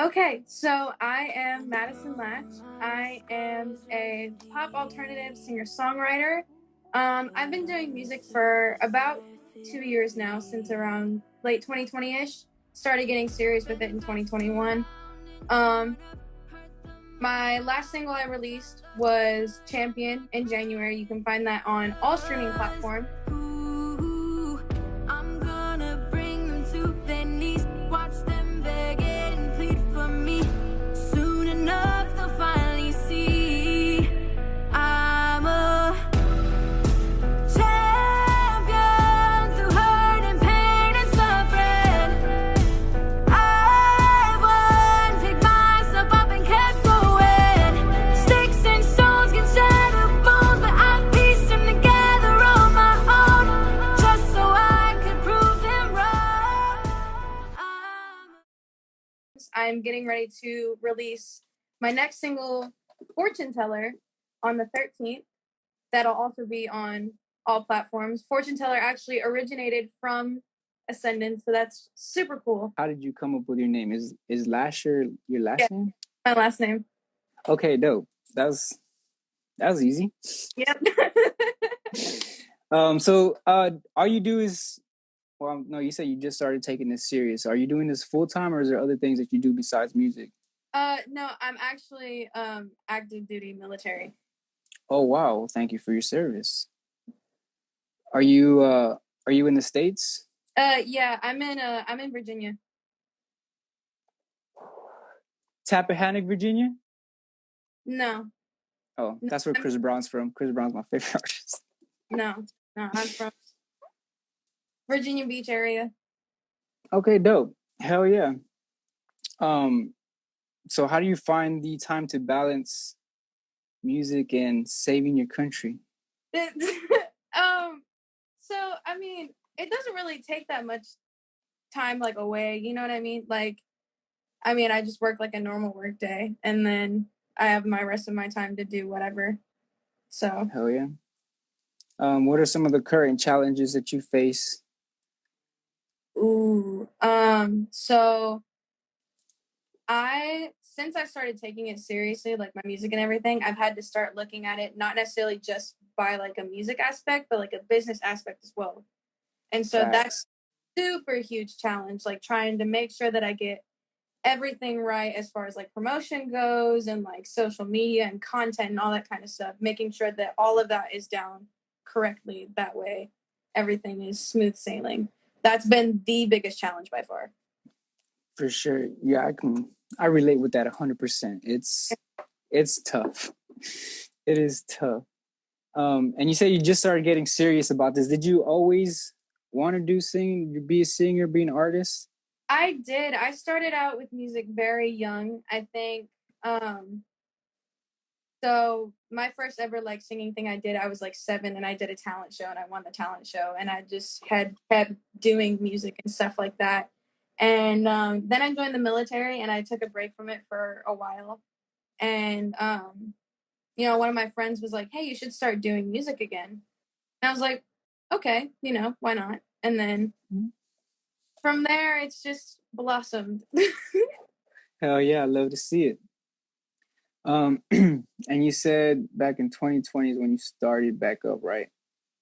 Okay, so I am Madyson Lash. I am a pop alternative singer-songwriter. I've been doing music for about 2 years now, since around late 2020-ish. Started getting serious with it in 2021. Um, my last single I released was Champion in January. You can find that on all streaming platforms. Ooh, I'm gonna bring them to their knees. Watch them beg and plead for me. Soon enough, they'll finally see I'm a champion through hurt and pain and suffering. I've won, picked myself up and kept going. Sticks and stones can shatter bones, but I pieced them together on my own, just so I could prove them wrong. I'm getting ready to release my next single, Fortune Teller, on the 13th. That'll also be on all platforms. Fortune Teller actually originated from Ascendant, so that's super cool. How did you come up with your name? Is Lash your last name? My last name. Okay, dope. That was easy. Yep. So all you do is, well, no, you said you just started taking this serious. Are you doing this full time, or is there other things that you do besides music? No, I'm actually active duty military. Oh wow, thank you for your service. Are you in the States? Yeah, I'm in Virginia. Tappahannock, Virginia? No. Oh, that's where Chris Brown's from. Chris Brown's my favorite artist. No, I'm from Virginia Beach area. Okay, dope. Hell yeah. So how do you find the time to balance music and saving your country? So I mean, it doesn't really take that much time like away, you know what I mean? Like, I mean, I just work like a normal work day, and then I have my rest of my time to do whatever. So Hell yeah. What are some of the current challenges that you face? So since I started taking it seriously, like my music and everything, I've had to start looking at it not necessarily just by like a music aspect, but like a business aspect as well. And so that's super huge challenge, like trying to make sure that I get everything right as far as like promotion goes and like social media and content and all that kind of stuff, making sure that all of that is down correctly. That way everything is smooth sailing. That's been the biggest challenge by far. For sure. Yeah, I relate with that 100%. It's tough. It is tough. And you say you just started getting serious about this. Did you always want to do singing, be a singer, be an artist? I did. I started out with music very young, I think. So my first ever like singing thing I did, I was like 7, and I did a talent show and I won the talent show, and I just had kept doing music and stuff like that. And then I joined the military and I took a break from it for a while. And one of my friends was like, "Hey, you should start doing music again." And I was like, "Okay, why not?" And then from there, it's just blossomed. Hell yeah, I love to see it. And you said back in 2020 is when you started back up, right?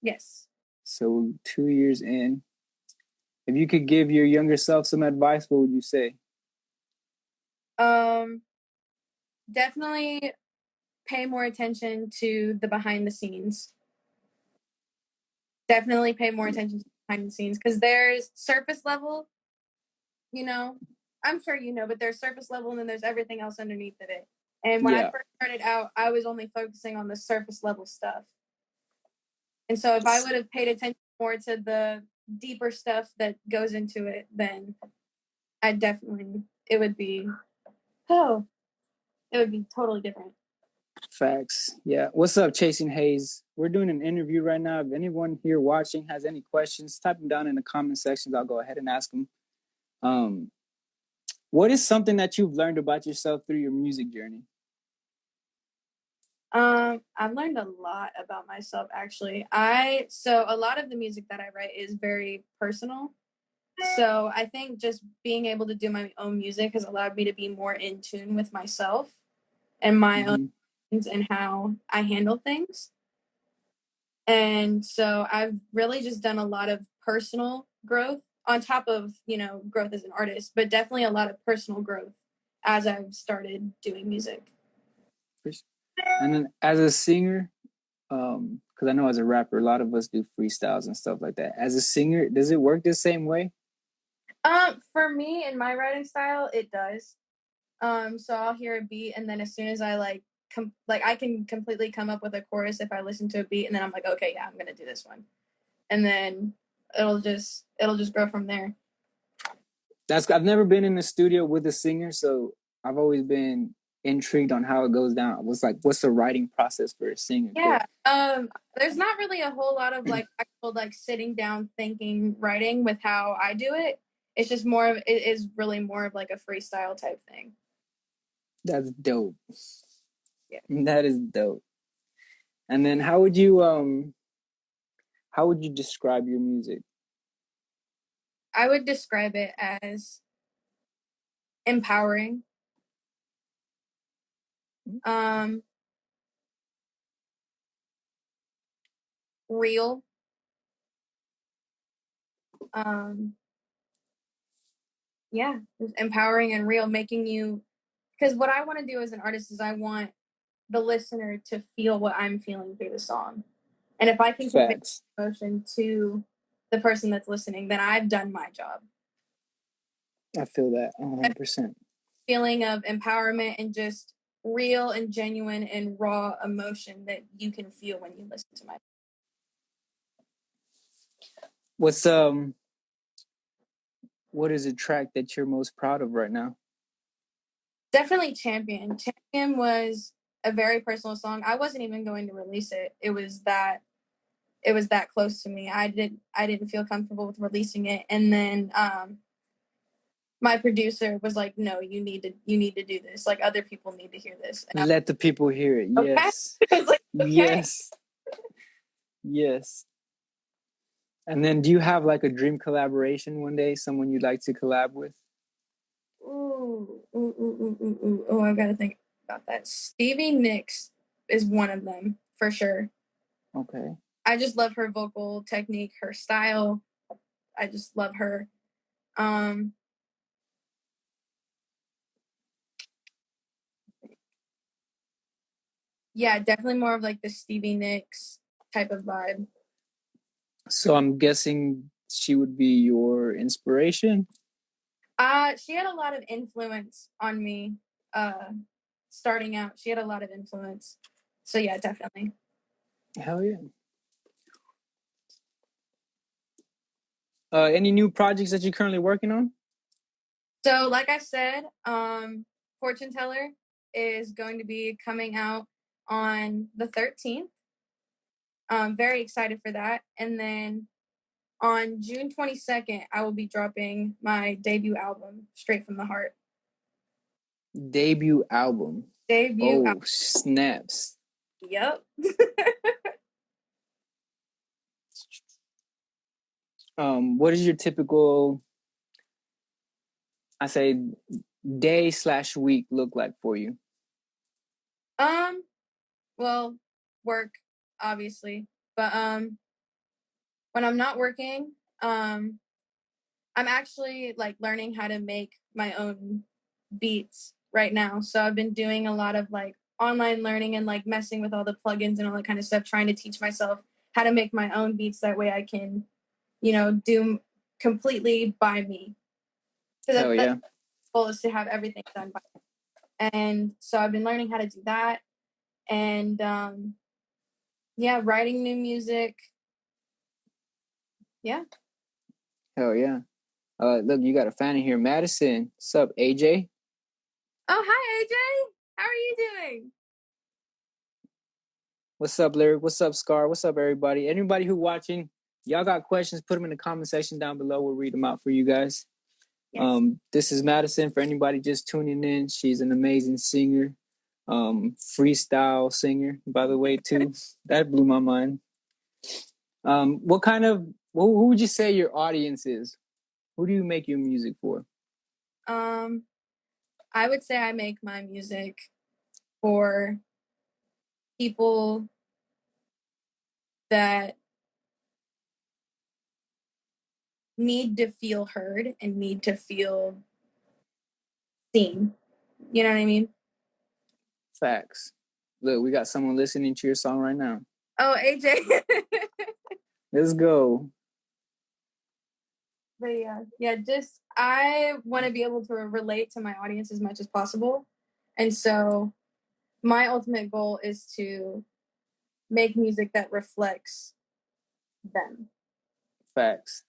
Yes. So 2 years in, if you could give your younger self some advice, what would you say? Definitely pay more attention to the behind the scenes. Definitely pay more attention to behind the scenes, because there's surface level, I'm sure but there's surface level and then there's everything else underneath of it. And when I first started out, I was only focusing on the surface level stuff. And so if I would have paid attention more to the deeper stuff that goes into it, then it would be totally different. Facts. Yeah. What's up, Chasing Hayes? We're doing an interview right now. If anyone here watching has any questions, type them down in the comment sections. I'll go ahead and ask them. What is something that you've learned about yourself through your music journey? I've learned a lot about myself, actually. So a lot of the music that I write is very personal. So I think just being able to do my own music has allowed me to be more in tune with myself and my own things and how I handle things. And so I've really just done a lot of personal growth on top of, growth as an artist, but definitely a lot of personal growth as I've started doing music. And then as a singer, because I know as a rapper, a lot of us do freestyles and stuff like that. As a singer, does it work the same way? For me in my writing style, it does. So I'll hear a beat, and then as soon as I I can completely come up with a chorus if I listen to a beat, and then I'm like, okay, yeah, I'm gonna do this one, and then it'll just grow from there. I've never been in the studio with a singer, so I've always been intrigued on how it goes down. What's the writing process for a singer? Yeah. There's not really a whole lot of actual sitting down thinking writing with how I do it. It's just it is really more of like a freestyle type thing. That's dope. Yeah. That is dope. And then how would you describe your music? I would describe it as empowering. Real. Yeah, empowering and real, making you, because what I want to do as an artist is I want the listener to feel what I'm feeling through the song. And if I can convey emotion to the person that's listening, then I've done my job. I feel that 100%. Feeling of empowerment and just real and genuine and raw emotion that you can feel when you listen to my. What is a track that you're most proud of right now? Definitely Champion. Champion was a very personal song. I wasn't even going to release it. It was that close to me. I didn't feel comfortable with releasing it. And then my producer was like, no, you need to do this. Like, other people need to hear this. Let the people hear it. Okay. Yes. I was like, okay. Yes. Yes. And then do you have like a dream collaboration one day, someone you'd like to collab with? Ooh. Oh, I've got to think about that. Stevie Nicks is one of them for sure. Okay. I just love her vocal technique, her style. I just love her. Yeah, definitely more of like the Stevie Nicks type of vibe. So I'm guessing she would be your inspiration? She had a lot of influence on me starting out. She had a lot of influence. So yeah, definitely. Hell yeah. Any new projects that you're currently working on? So like I said, Fortune Teller is going to be coming out on the 13th. I'm very excited for that. And then on June 22nd, I will be dropping my debut album, Straight from the Heart. Debut album. Album. Snaps. Yep. What is your typical, I say, day/week look like for you? Well, work, obviously. But when I'm not working, I'm actually like learning how to make my own beats right now. So I've been doing a lot of like online learning and like messing with all the plugins and all that kind of stuff, trying to teach myself how to make my own beats. That way I can, do completely by me. Hell yeah. The goal is to have everything done by me. And so I've been learning how to do that. And yeah, writing new music. Yeah. Hell yeah. Look, you got a fan in here, Madyson. What's up, AJ? Oh, hi, AJ. How are you doing? What's up, Lyric? What's up, Scar? What's up, everybody? Anybody who watching, y'all got questions, put them in the comment section down below. We'll read them out for you guys. Yes. This is Madyson. For anybody just tuning in, she's an amazing singer, freestyle singer, by the way, too. That blew my mind. Who would you say your audience is? Who do you make your music for? I would say I make my music for people that need to feel heard and need to feel seen. You know what I mean? Facts. Look, we got someone listening to your song right now. Oh, AJ. Let's go. But yeah, just I want to be able to relate to my audience as much as possible. And so my ultimate goal is to make music that reflects them. Facts.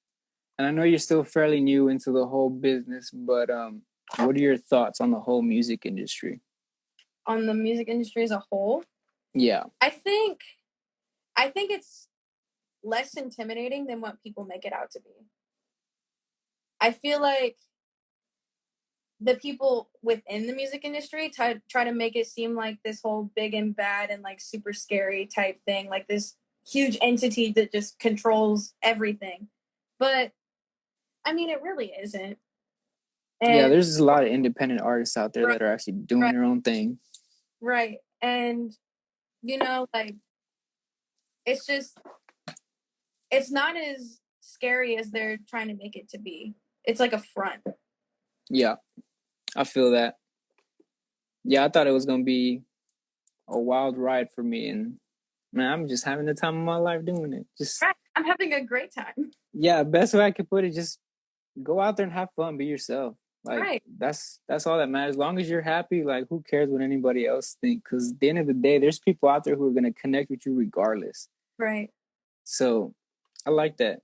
And I know you're still fairly new into the whole business, but what are your thoughts on the whole music industry? On the music industry as a whole? Yeah. I think it's less intimidating than what people make it out to be. I feel like the people within the music industry try to make it seem like this whole big and bad and like super scary type thing, like this huge entity that just controls everything. But I mean, it really isn't. And, yeah, there's a lot of independent artists out there that are actually doing their own thing. Right. And, you know, like, it's not as scary as they're trying to make it to be. It's like a front. Yeah, I feel that. Yeah, I thought it was going to be a wild ride for me. And, man, I'm just having the time of my life doing it. Just right. I'm having a great time. Yeah, best way I could put it, just go out there and have fun, be yourself. Like right. that's all that matters. As long as you're happy, like who cares what anybody else think? Because at the end of the day, there's people out there who are gonna connect with you regardless. Right. So I like that.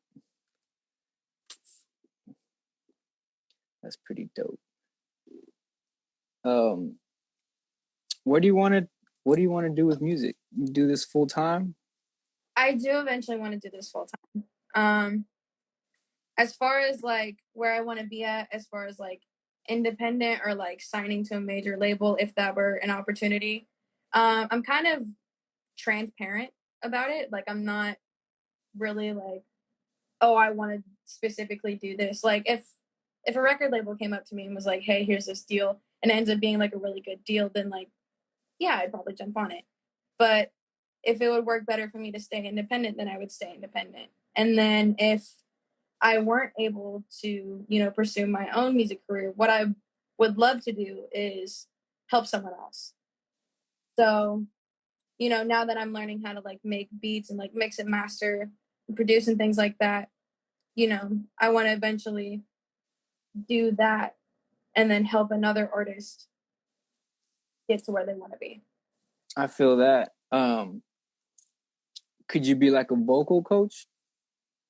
That's pretty dope. What do you want to do with music? You do this full time? I do eventually want to do this full time. As far as like where I want to be at, as far as like independent or like signing to a major label, if that were an opportunity, I'm kind of transparent about it. Like I'm not really like, oh, I want to specifically do this. Like if a record label came up to me and was like, hey, here's this deal, and it ends up being like a really good deal, then like, yeah, I'd probably jump on it. But if it would work better for me to stay independent, then I would stay independent. And then if I weren't able to, you know, pursue my own music career, what I would love to do is help someone else. So, you know, now that I'm learning how to like make beats and like mix and master and produce and things like that, you know, I want to eventually do that and then help another artist get to where they want to be. I feel that. Could you be like a vocal coach?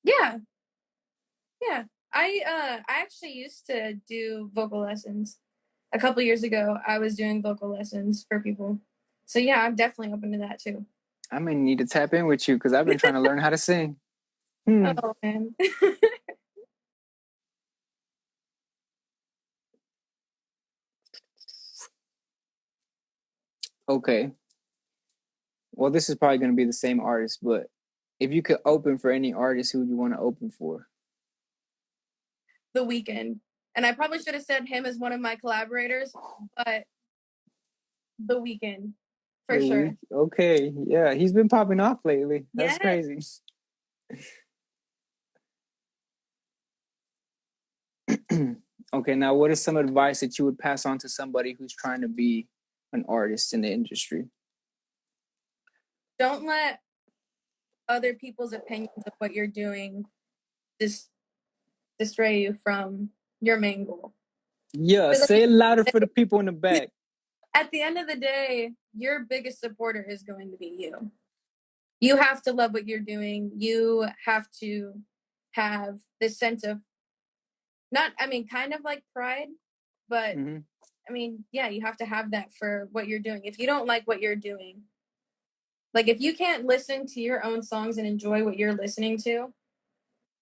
Yeah. Yeah. I actually used to do vocal lessons. A couple years ago, I was doing vocal lessons for people. So yeah, I'm definitely open to that too. I may need to tap in with you because I've been trying to learn how to sing. Oh man. Okay. Well, this is probably going to be the same artist, but if you could open for any artist, who would you want to open for? The Weeknd. And I probably should have said him as one of my collaborators, but The Weeknd, for sure. Okay, yeah, he's been popping off lately. That's crazy. Okay, now what is some advice that you would pass on to somebody who's trying to be an artist in the industry? Don't let other people's opinions of what you're doing distray you from your main goal. Yeah, say it louder for the people in the back. At the end of the day, your biggest supporter is going to be you. You have to love what you're doing. You have to have this sense of kind of like pride, but I mean, yeah, you have to have that for what you're doing. If you don't like what you're doing, like if you can't listen to your own songs and enjoy what you're listening to,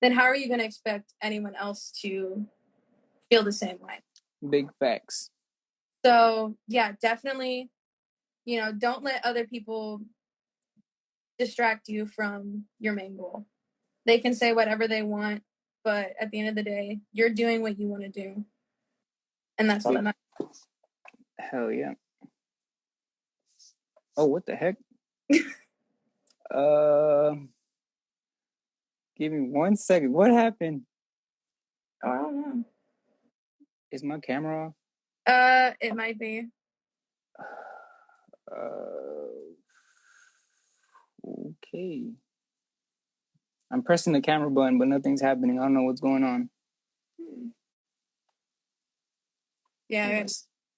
then how are you going to expect anyone else to feel the same way? Big facts. So yeah, definitely, you know, don't let other people distract you from your main goal. They can say whatever they want, but at the end of the day, you're doing what you want to do, and that's all that matters. Hell yeah. Oh, what the heck? Give me 1 second. What happened? Oh, I don't know. Is my camera off? It might be. Okay. I'm pressing the camera button, but nothing's happening. I don't know what's going on. Yeah.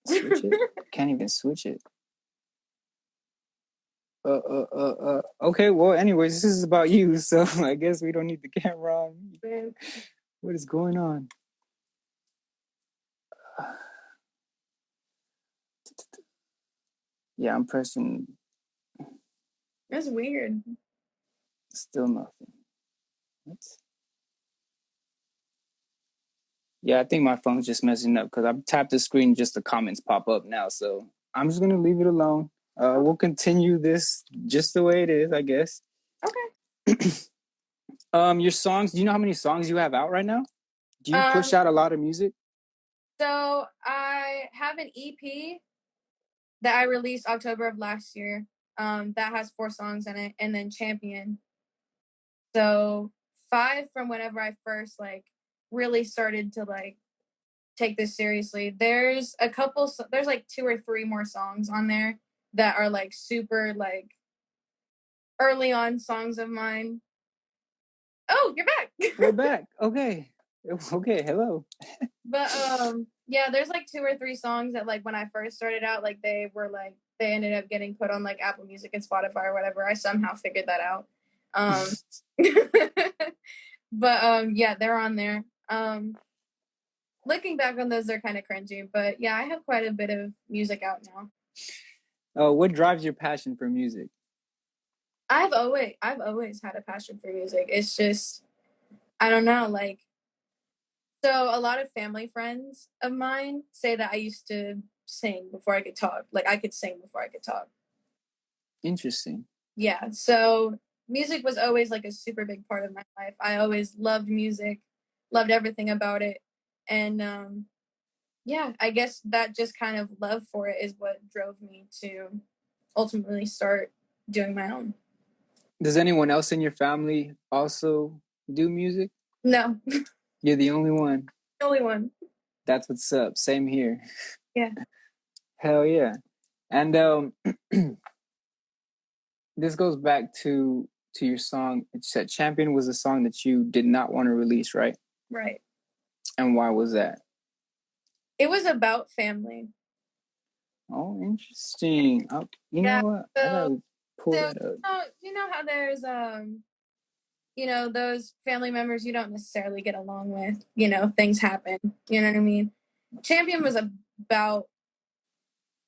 Switch it. Can't even switch it. Okay, well, anyways, this is about you, so I guess we don't need the camera on. What is going on? Yeah, I'm pressing. That's weird. Still nothing. What? Yeah, I think my phone's just messing up because I've tapped the screen, just the comments pop up now. So I'm just gonna leave it alone. We'll continue this just the way it is, I guess. Okay. Your songs. Do you know how many songs you have out right now? Do you push out a lot of music? So I have an EP that I released October of last year. That has 4 songs in it, and then Champion. So 5 from whenever I first like really started to like take this seriously. There's a couple. There's like 2 or 3 more songs on there that are like super like early on songs of mine. Oh, you're back. We're back. Okay. Okay. Hello. But yeah, there's like 2 or 3 songs that like when I first started out, like they ended up getting put on like Apple Music and Spotify or whatever. I somehow figured that out. But yeah, they're on there. Looking back on those, they're kind of cringy, but yeah, I have quite a bit of music out now. What drives your passion for music? I've always had a passion for music. It's just, I don't know, like, so a lot of family friends of mine say that I used to sing before I could talk. Like I could sing before I could talk. Interesting. Yeah. So music was always like a super big part of my life. I always loved music, loved everything about it. And yeah, I guess that just kind of love for it is what drove me to ultimately start doing my own. Does anyone else in your family also do music? No. You're the only one. The only one. That's what's up. Same here. Yeah. Hell yeah. And this goes back to your song. It said Champion was a song that you did not want to release, right? Right. And why was that? It was about family. Oh, interesting. You know what? I gotta pull that up. You know how there's you know, those family members you don't necessarily get along with, you know, things happen. You know what I mean? Champion was about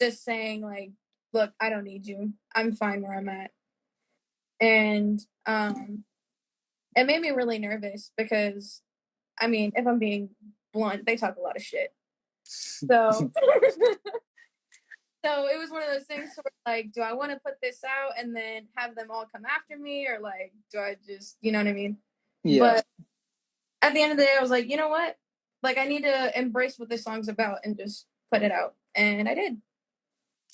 just saying like, look, I don't need you. I'm fine where I'm at. And it made me really nervous because I mean, if I'm being blunt, they talk a lot of shit. So so it was one of those things where like, do I want to put this out and then have them all come after me, or like, do I just, you know what I mean? Yeah. But at the end of the day, I was like, you know what? Like, I need to embrace what this song's about and just put it out. And I did.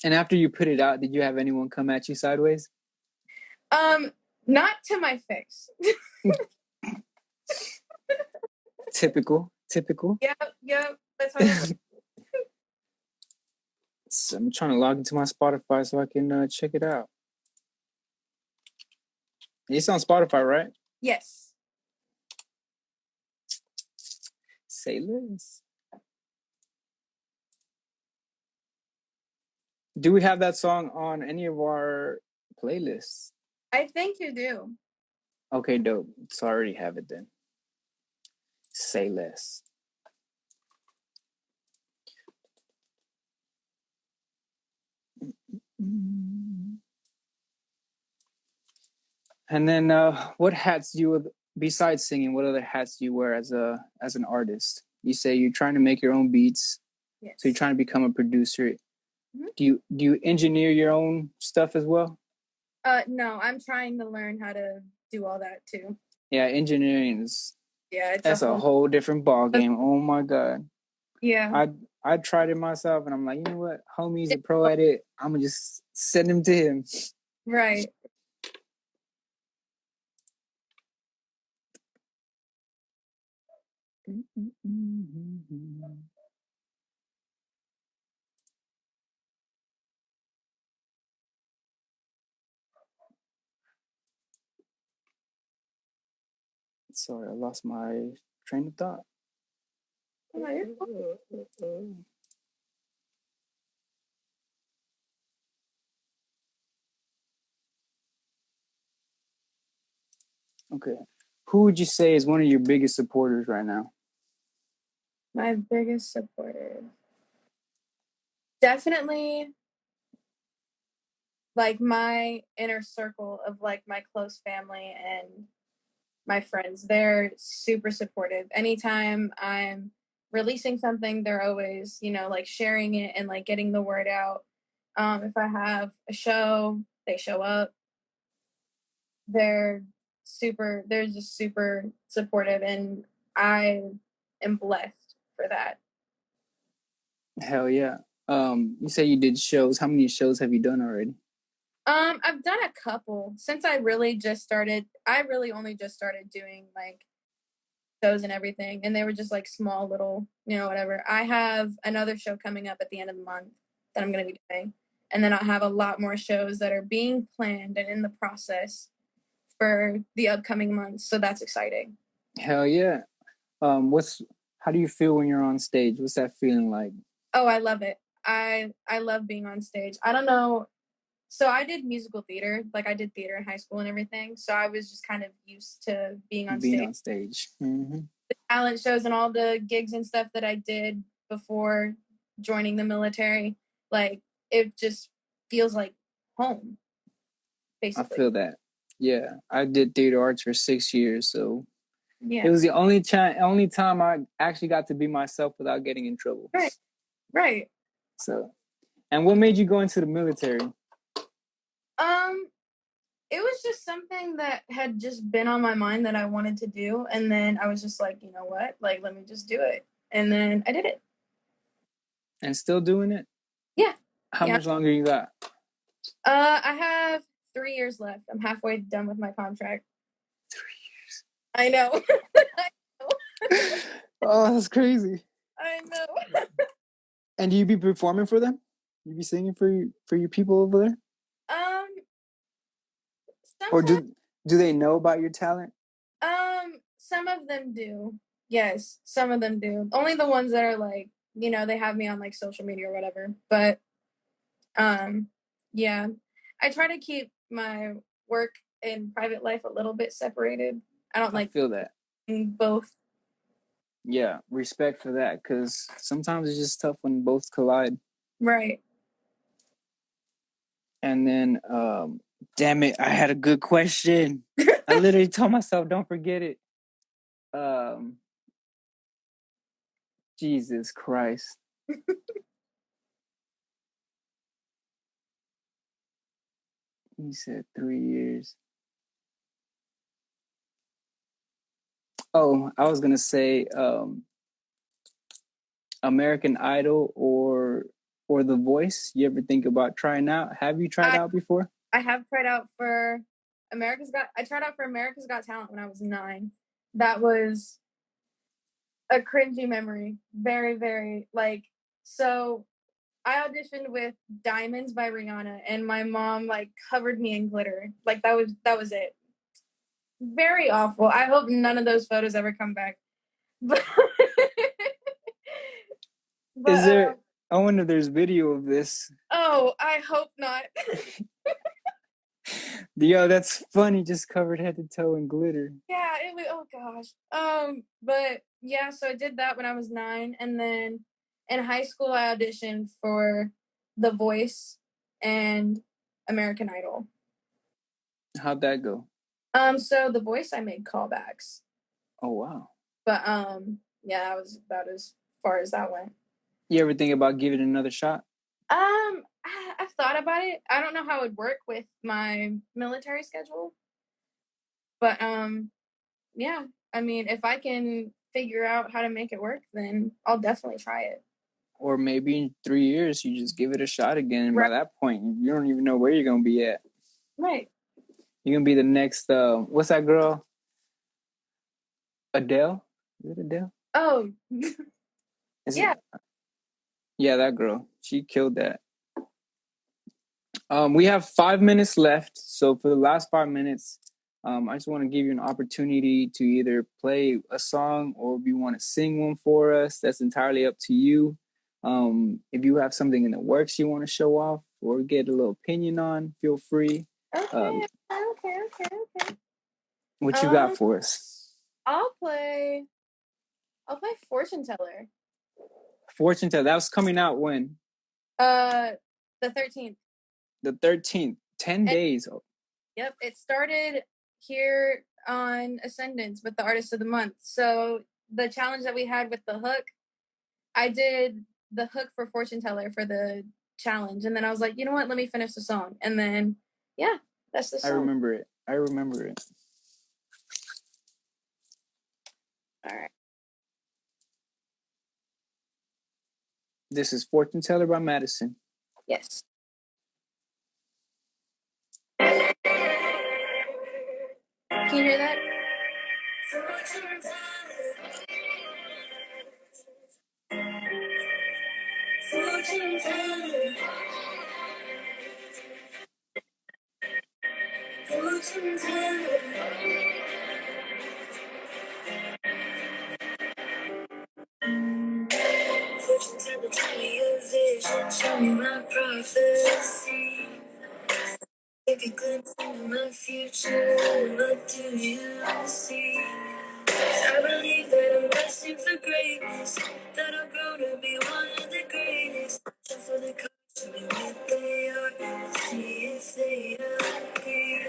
And after you put it out, did you have anyone come at you sideways? Not to my face. Typical. Yep. That's how it is. So I'm trying to log into my Spotify so I can check it out. It's on Spotify, right? Yes. Say less. Do we have that song on any of our playlists? I think you do. Okay, dope. So I already have it then. Say less. And then what hats do you, besides singing, what other hats do you wear as an artist? You say you're trying to make your own beats. Yes. So you're trying to become a producer. Mm-hmm. Do you engineer your own stuff as well? No, I'm trying to learn how to do all that too. Yeah, engineering is Yeah, it's That's a whole different ball game. Oh my god. Yeah. I tried it myself, and I'm like, you know what? Homie's a pro at it. I'm gonna just send him to him. Right. Sorry, I lost my train of thought. Okay. Who would you say is one of your biggest supporters right now? My biggest supporter. Definitely like my inner circle of like my close family and my friends. They're super supportive. Anytime I'm releasing something, they're always, like sharing it and like getting the word out. If I have a show, they show up. They're just super supportive, and I am blessed for that. Hell yeah. You say you did shows. How many shows have you done already? I've done a couple since I really just started. I really only just started doing like shows and everything, and they were just like small little, whatever. I have another show coming up at the end of the month that I'm going to be doing, and then I'll have a lot more shows that are being planned and in the process for the upcoming months. So that's exciting. Hell yeah. How do you feel when you're on stage? What's that feeling like? Oh, I love it. I love being on stage. I don't know. So I did musical theater, like I did theater in high school and everything. So I was just kind of used to being on stage. Mm-hmm. The talent shows and all the gigs and stuff that I did before joining the military, like it just feels like home, basically. I feel that. Yeah, I did theater arts for 6 years, so yeah, it was the only time I actually got to be myself without getting in trouble. Right. So, and what made you go into the military? It was just something that had just been on my mind that I wanted to do, and then I was just like, you know what? Like, let me just do it, and then I did it. And still doing it? Yeah. How much longer you got? I have 3 years left. I'm halfway done with my contract. 3 years. I know. I know. Oh, that's crazy. I know. And do you be performing for them? You be singing for your people over there? Or do they know about your talent? Some of them do. Yes, some of them do. Only the ones that are like, they have me on like social media or whatever. But yeah. I try to keep my work and private life a little bit separated. I feel that. Both. Yeah, respect for that, because sometimes it's just tough when both collide. Right. And then, damn it, I had a good question. I literally told myself, don't forget it. Jesus Christ. He said 3 years. Oh, I was gonna say American Idol or The Voice. You ever think about trying out? Have you tried out before? I have tried out for I tried out for America's Got Talent when I was 9. That was a cringy memory. Very, very so I auditioned with Diamonds by Rihanna, and my mom like covered me in glitter. Like that was it. Very awful. I hope none of those photos ever come back. But, is there? I wonder if there's video of this. Oh, I hope not. Yo, that's funny. Just covered head to toe in glitter. Yeah, it was. Oh gosh. But yeah, so I did that when I was 9, and then in high school I auditioned for The Voice and American Idol. How'd that go? So The Voice, I made callbacks. Oh wow. But yeah, that was about as far as that went. You ever think about giving it another shot? I've thought about it. I don't know how it would work with my military schedule. But yeah, I mean, if I can figure out how to make it work, then I'll definitely try it. Or maybe in 3 years, you just give it a shot again. And Right. by that point, you don't even know where you're going to be at. Right. You're going to be the next, what's that girl? Adele? Is it Adele? Oh, yeah. Yeah, that girl. She killed that. We have 5 minutes left. So for the last 5 minutes, I just want to give you an opportunity to either play a song or if you want to sing one for us. That's entirely up to you. If you have something in the works you want to show off or get a little opinion on, feel free. Okay. What you got for us? I'll play Fortune Teller. Fortune Teller. That was coming out when? The 13th. The 13th. 10 days. Yep. It started here on Ascendance with the Artist of the Month. So the challenge that we had with the hook, I did the hook for Fortune Teller for the challenge. And then I was like, you know what? Let me finish the song. And then, yeah, that's the song. I remember it. All right. This is Fortune Teller by Madyson. Yes. Can you hear that? Fortune Teller. Fortune Teller. Fortune Teller, tell me your vision, show me my prophecy. Take a glimpse into my future, what do you see? I believe that I'm destined for greatness, that I'll grow to be one of the greatest. Show for the coach, show me what they are, let's see if they agree.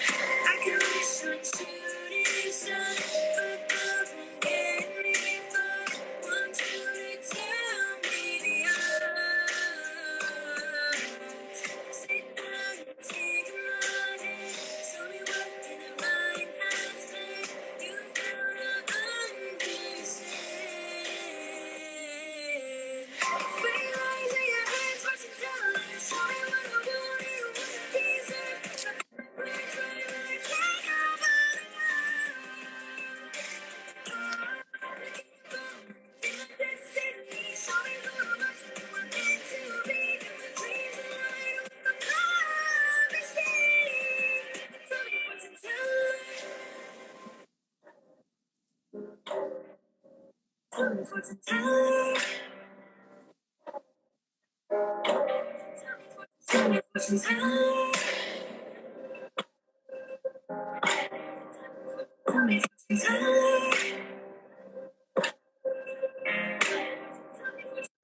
I can wish on shooting star, but love won't get me far. Want you to tell me the odds. Sit down and take my hand. Show me what the divine has planned. You gotta understand. Free lies in your hands, fortune teller. Show me what I want and what I deserve.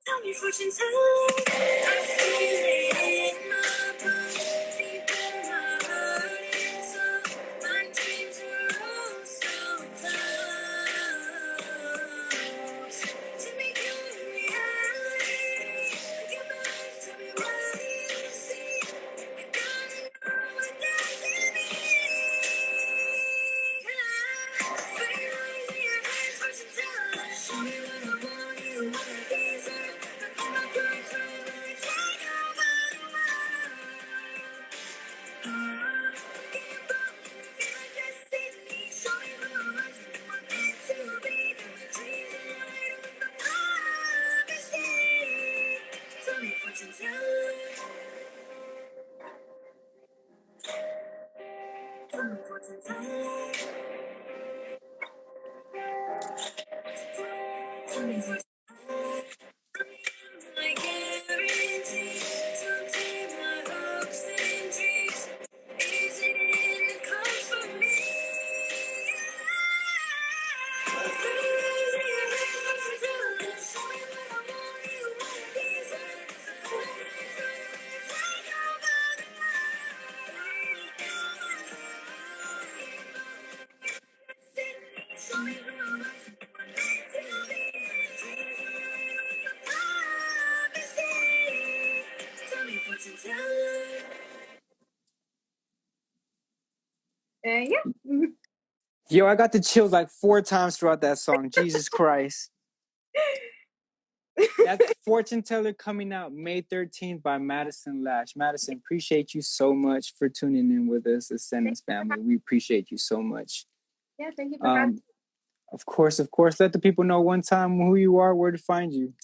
Tell me fortune teller, I feel it in my bones, deep in my heart and soul. My dreams are all so close to becoming reality. Get my eyes, tell me what you see. I gotta know what destiny is. Free lines in your hands, fortune teller. Show me what I want, you what I deserve. I guarantee someday my hopes and dreams is in the cards for me. Show me what I want, you what I deserve. Show me what I want. Yeah. Yo, I got the chills like 4 times throughout that song. Jesus Christ. That's Fortune Teller coming out May 13th by Madyson Lash. Madyson, appreciate you so much for tuning in with us, the Sentence family. We appreciate you so much. Yeah, thank you for having me. Of course. Let the people know one time who you are, where to find you.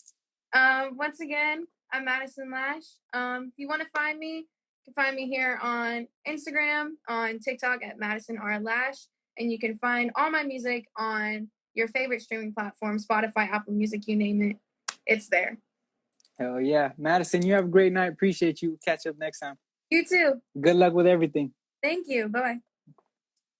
Once again, I'm Madyson Lash. If you want to find me, you can find me here on Instagram, on TikTok at Madyson R Lash, and you can find all my music on your favorite streaming platform, Spotify, Apple Music, you name it. It's there. Hell yeah. Madyson, you have a great night. Appreciate you. Catch up next time. You too. Good luck with everything. Thank you. Bye-bye.